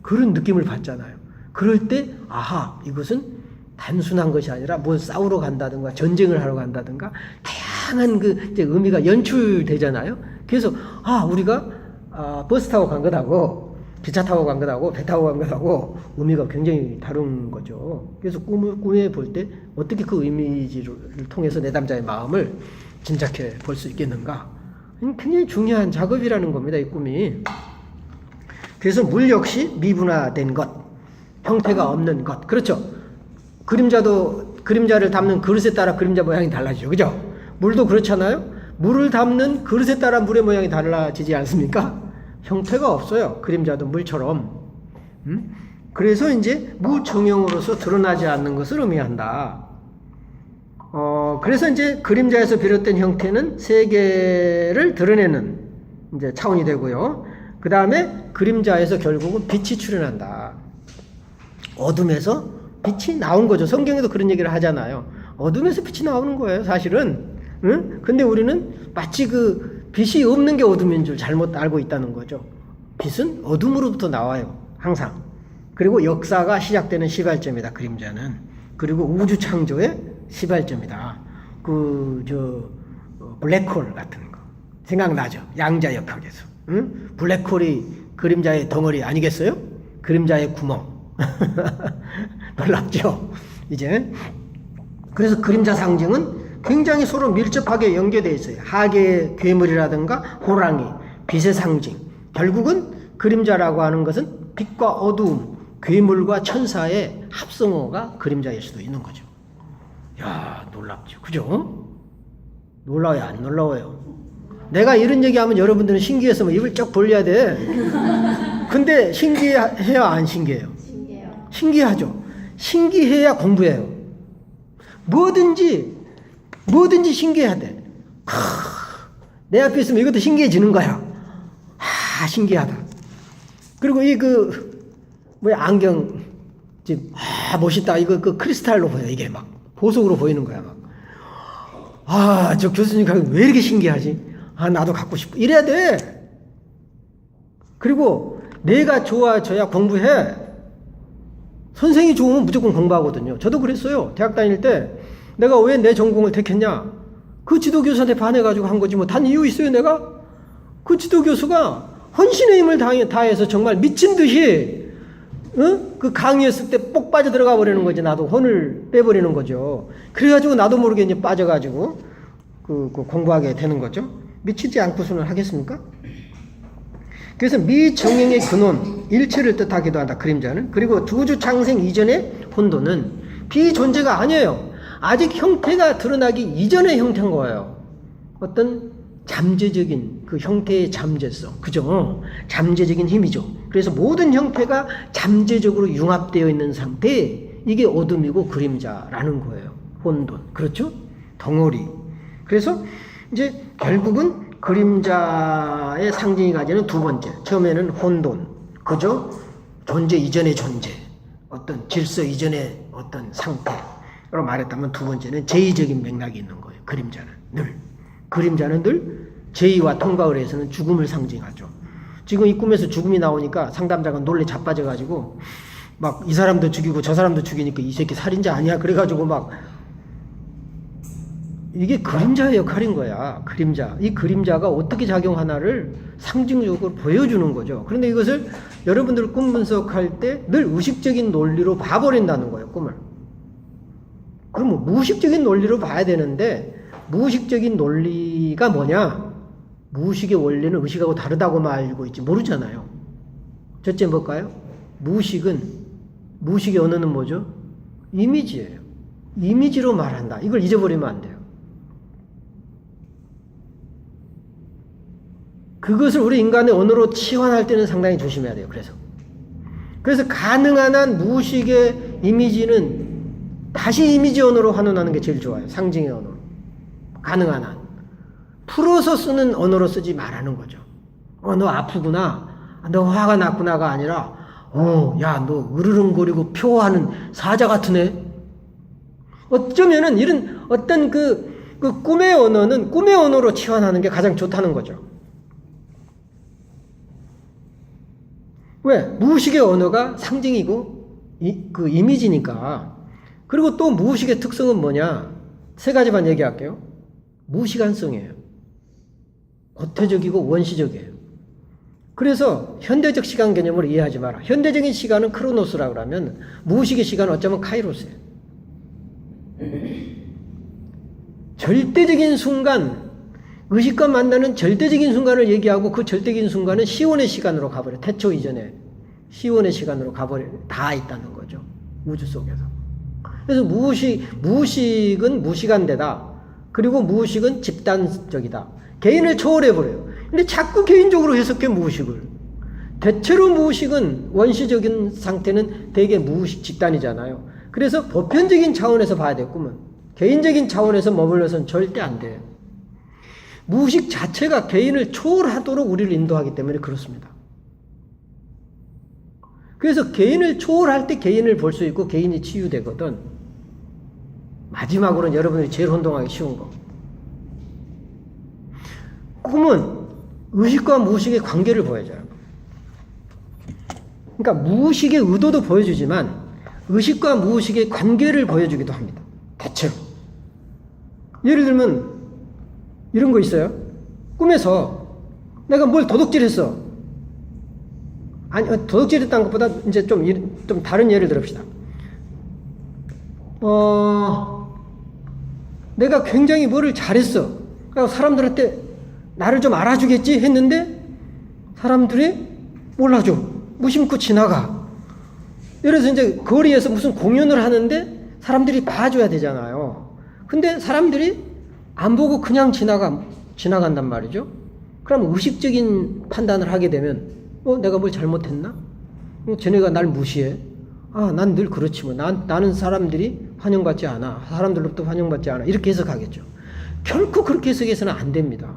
그런 느낌을 받잖아요. 그럴 때 이것은 단순한 것이 아니라 뭐 싸우러 간다든가 전쟁을 하러 간다든가 다양한 그 이제 의미가 연출되잖아요. 그래서 우리가 버스 타고 간 것하고 기차 타고 간 것하고 배 타고 간 것하고 의미가 굉장히 다른 거죠. 그래서 꿈에 볼 때 어떻게 그 이미지를 통해서 내담자의 마음을 짐작해 볼 수 있겠는가. 굉장히 중요한 작업이라는 겁니다, 이 꿈이. 그래서 물 역시 미분화된 것, 형태가 없는 것. 그렇죠. 그림자를 담는 그릇에 따라 그림자 모양이 달라지죠. 그죠? 물도 그렇잖아요. 물을 담는 그릇에 따라 물의 모양이 달라지지 않습니까? 형태가 없어요. 그림자도 물처럼. 그래서 이제 무정형으로서 드러나지 않는 것을 의미한다. 그래서 이제 그림자에서 비롯된 형태는 세계를 드러내는 이제 차원이 되고요. 그 다음에 그림자에서 결국은 빛이 출현한다. 어둠에서 빛이 나온 거죠. 성경에도 그런 얘기를 하잖아요. 어둠에서 빛이 나오는 거예요, 사실은. 근데 우리는 마치 그 빛이 없는 게 어둠인 줄 잘못 알고 있다는 거죠. 빛은 어둠으로부터 나와요, 항상. 그리고 역사가 시작되는 시발점이다, 그림자는. 그리고 우주 창조의 시발점이다. 블랙홀 같은 거. 생각나죠? 양자역학에서. 블랙홀이 그림자의 덩어리 아니겠어요? 그림자의 구멍. 놀랍죠? 이제. 그래서 그림자 상징은 굉장히 서로 밀접하게 연계되어 있어요. 하계의 괴물이라든가 호랑이, 빛의 상징. 결국은 그림자라고 하는 것은 빛과 어두움, 괴물과 천사의 합성어가 그림자일 수도 있는 거죠. 놀랍죠? 그죠? 놀라워요, 안 놀라워요? 내가 이런 얘기하면 여러분들은 신기해서 뭐 입을 쩍 벌려야 돼. 근데 신기해요, 안 신기해요? 신기하죠. 신기해야 공부해요. 뭐든지 신기해야 돼. 내 앞에 있으면 이것도 신기해지는 거야. 신기하다. 그리고 안경, 멋있다. 이거 크리스탈로 보여. 이게 막 보석으로 보이는 거야. 저 교수님 왜 이렇게 신기하지? 나도 갖고 싶고. 이래야 돼. 그리고 내가 좋아져야 공부해. 선생이 좋으면 무조건 공부하거든요. 저도 그랬어요. 대학 다닐 때 내가 왜 내 전공을 택했냐? 그 지도교수한테 반해가지고 한 거지 단 이유 있어요, 내가? 그 지도교수가 헌신의 힘을 다해서 정말 미친 듯이 그 강의했을 때 뽁 빠져 들어가 버리는 거지. 나도 혼을 빼버리는 거죠. 그래가지고 나도 모르게 이제 빠져가지고 공부하게 되는 거죠. 미치지 않고서는 하겠습니까? 그래서 미정행의 근원, 일체를 뜻하기도 한다. 그림자는. 그리고 우주 창생 이전의 혼돈은 비존재가 아니에요. 아직 형태가 드러나기 이전의 형태인 거예요. 어떤 잠재적인 그 형태의 잠재성, 그죠? 잠재적인 힘이죠. 그래서 모든 형태가 잠재적으로 융합되어 있는 상태에 이게 어둠이고 그림자라는 거예요. 혼돈, 그렇죠? 덩어리. 그래서 이제 결국은 그림자의 상징이 가지는 두 번째, 처음에는 혼돈, 그죠? 존재 이전의 존재, 어떤 질서 이전의 어떤 상태로 말했다면, 두 번째는 제의적인 맥락이 있는 거예요. 그림자는 늘 제의와 통과를 해서는 죽음을 상징하죠. 지금 이 꿈에서 죽음이 나오니까 상담자가 놀래 자빠져가지고 막 이 사람도 죽이고 저 사람도 죽이니까 이 새끼 살인자 아니야? 그래가지고 막 이게 그림자의 역할인 거야. 그림자. 이 그림자가 어떻게 작용하나를 상징적으로 보여주는 거죠. 그런데 이것을 여러분들 꿈 분석할 때 늘 의식적인 논리로 봐버린다는 거예요. 꿈을. 그럼 무의식적인 논리로 봐야 되는데, 무의식적인 논리가 뭐냐? 무의식의 원리는 의식하고 다르다고만 알고 있지 모르잖아요. 첫째 뭘까요? 무의식의 언어는 뭐죠? 이미지예요. 이미지로 말한다. 이걸 잊어버리면 안 돼요. 그것을 우리 인간의 언어로 치환할 때는 상당히 조심해야 돼요. 그래서 가능한 한 무의식의 이미지는 다시 이미지 언어로 환원하는 게 제일 좋아요. 상징의 언어로. 가능한 한. 풀어서 쓰는 언어로 쓰지 말라는 거죠. 너 아프구나. 너 화가 났구나가 아니라, 야, 너 으르렁거리고 표하는 사자 같은 애. 어쩌면은 이런 어떤 그 꿈의 언어는 꿈의 언어로 치환하는 게 가장 좋다는 거죠. 왜? 무의식의 언어가 상징이고 그 이미지니까. 그리고 또 무의식의 특성은 뭐냐? 세 가지만 얘기할게요. 무시간성이에요. 고태적이고 원시적이에요. 그래서 현대적 시간 개념을 이해하지 마라. 현대적인 시간은 크로노스라고 하면 무의식의 시간은 어쩌면 카이로스예요. 절대적인 순간, 의식과 만나는 절대적인 순간을 얘기하고 그 절대적인 순간은 시온의 시간으로 가버려. 태초 이전에 시온의 시간으로 가버려. 다 있다는 거죠. 우주 속에서. 그래서 무의식은 무시간대다. 그리고 무의식은 집단적이다. 개인을 초월해버려요. 근데 자꾸 개인적으로 해석해, 무의식을. 대체로 무의식은 원시적인 상태는 대개 무의식 집단이잖아요. 그래서 보편적인 차원에서 봐야 돼, 꿈은. 개인적인 차원에서 머물러서는 절대 안 돼요. 무의식 자체가 개인을 초월하도록 우리를 인도하기 때문에 그렇습니다. 그래서 개인을 초월할 때 개인을 볼 수 있고 개인이 치유되거든. 마지막으로는 여러분들이 제일 혼동하기 쉬운 거. 꿈은 의식과 무의식의 관계를 보여줘요. 그러니까 무의식의 의도도 보여주지만 의식과 무의식의 관계를 보여주기도 합니다. 대체로. 예를 들면 이런 거 있어요. 꿈에서 내가 뭘 도둑질했어. 아니, 도둑질했다는 것보다 이제 좀 다른 예를 들읍시다. 내가 굉장히 뭐를 잘했어. 그러니까 사람들한테 나를 좀 알아주겠지 했는데 사람들이 몰라줘. 무심코 지나가. 예를 들어서 이제 거리에서 무슨 공연을 하는데 사람들이 봐줘야 되잖아요. 근데 사람들이 안 보고 그냥 지나간단 말이죠. 그럼 의식적인 판단을 하게 되면, 내가 뭘 잘못했나? 쟤네가 날 무시해. 난 늘 그렇지 뭐. 나는 사람들이 환영받지 않아. 사람들로부터 환영받지 않아. 이렇게 해석하겠죠. 결코 그렇게 해석해서는 안 됩니다.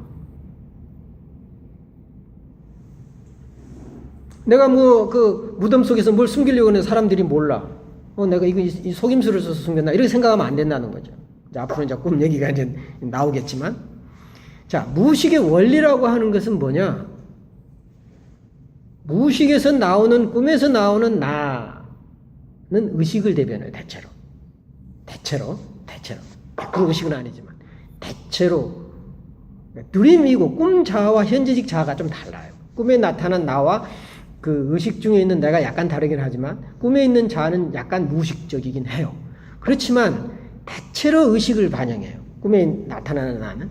내가 그 무덤 속에서 뭘 숨기려고 하는 사람들이 몰라. 내가 이 속임수를 써서 숨겼나? 이렇게 생각하면 안 된다는 거죠. 앞으로 이제 꿈 얘기가 이제 나오겠지만. 자, 무의식의 원리라고 하는 것은 뭐냐? 무의식에서 나오는, 꿈에서 나오는 나는 의식을 대변해요, 대체로. 100% 의식은 아니지만. 대체로. 드림이고 꿈 자아와 현재직 자아가 좀 달라요. 꿈에 나타난 나와 그 의식 중에 있는 내가 약간 다르긴 하지만 꿈에 있는 자아는 약간 무의식적이긴 해요. 그렇지만 대체로 의식을 반영해요. 꿈에 나타나는 나는.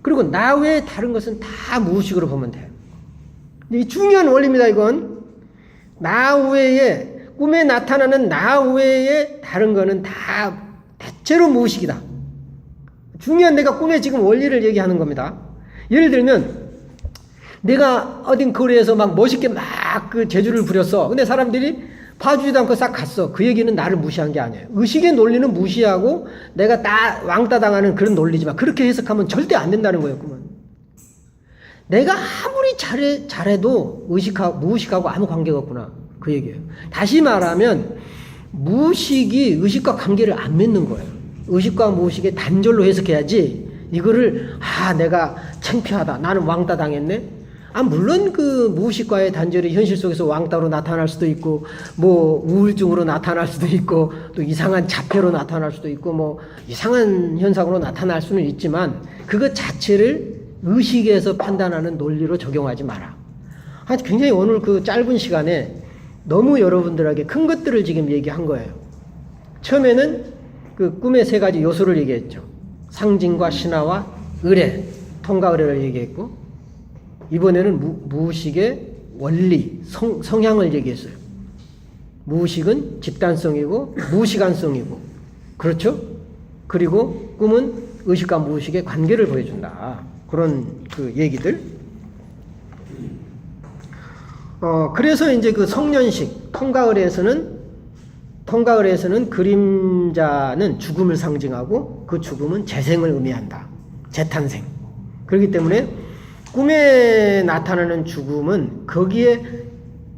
그리고 나 외에 다른 것은 다 무의식으로 보면 돼요. 이 중요한 원리입니다, 이건. 나 외에, 꿈에 나타나는 나 외에 다른 거는 다 대체로 무의식이다. 중요한 내가 꿈에 지금 원리를 얘기하는 겁니다. 예를 들면, 내가 어딘 거리에서 막 멋있게 막 그 재주를 부렸어. 근데 사람들이 봐주지도 않고 싹 갔어. 그 얘기는 나를 무시한 게 아니에요. 의식의 논리는 무시하고 내가 왕따 당하는 그런 논리지만 그렇게 해석하면 절대 안 된다는 거예요, 꿈은. 내가 아무리 잘해도 무의식하고 아무 관계가 없구나. 그 얘기예요. 다시 말하면 무의식이 의식과 관계를 안 맺는 거예요. 의식과 무의식의 단절로 해석해야지 이거를 내가 창피하다. 나는 왕따 당했네. 물론 그 무의식과의 단절이 현실 속에서 왕따로 나타날 수도 있고, 뭐 우울증으로 나타날 수도 있고, 또 이상한 자폐로 나타날 수도 있고, 뭐 이상한 현상으로 나타날 수는 있지만, 그것 자체를 의식에서 판단하는 논리로 적용하지 마라. 굉장히 오늘 그 짧은 시간에 너무 여러분들에게 큰 것들을 지금 얘기한 거예요. 처음에는 그 꿈의 세 가지 요소를 얘기했죠. 상징과 신화와 의뢰, 통과 의뢰를 얘기했고, 이번에는 무의식의 원리, 성향을 얘기했어요. 무의식은 집단성이고 무시간성이고, 그렇죠? 그리고 꿈은 의식과 무의식의 관계를 보여준다. 그런 그 얘기들. 그래서 이제 그 성년식, 통가을에서는 그림자는 죽음을 상징하고 그 죽음은 재생을 의미한다. 재탄생. 그렇기 때문에 꿈에 나타나는 죽음은 거기에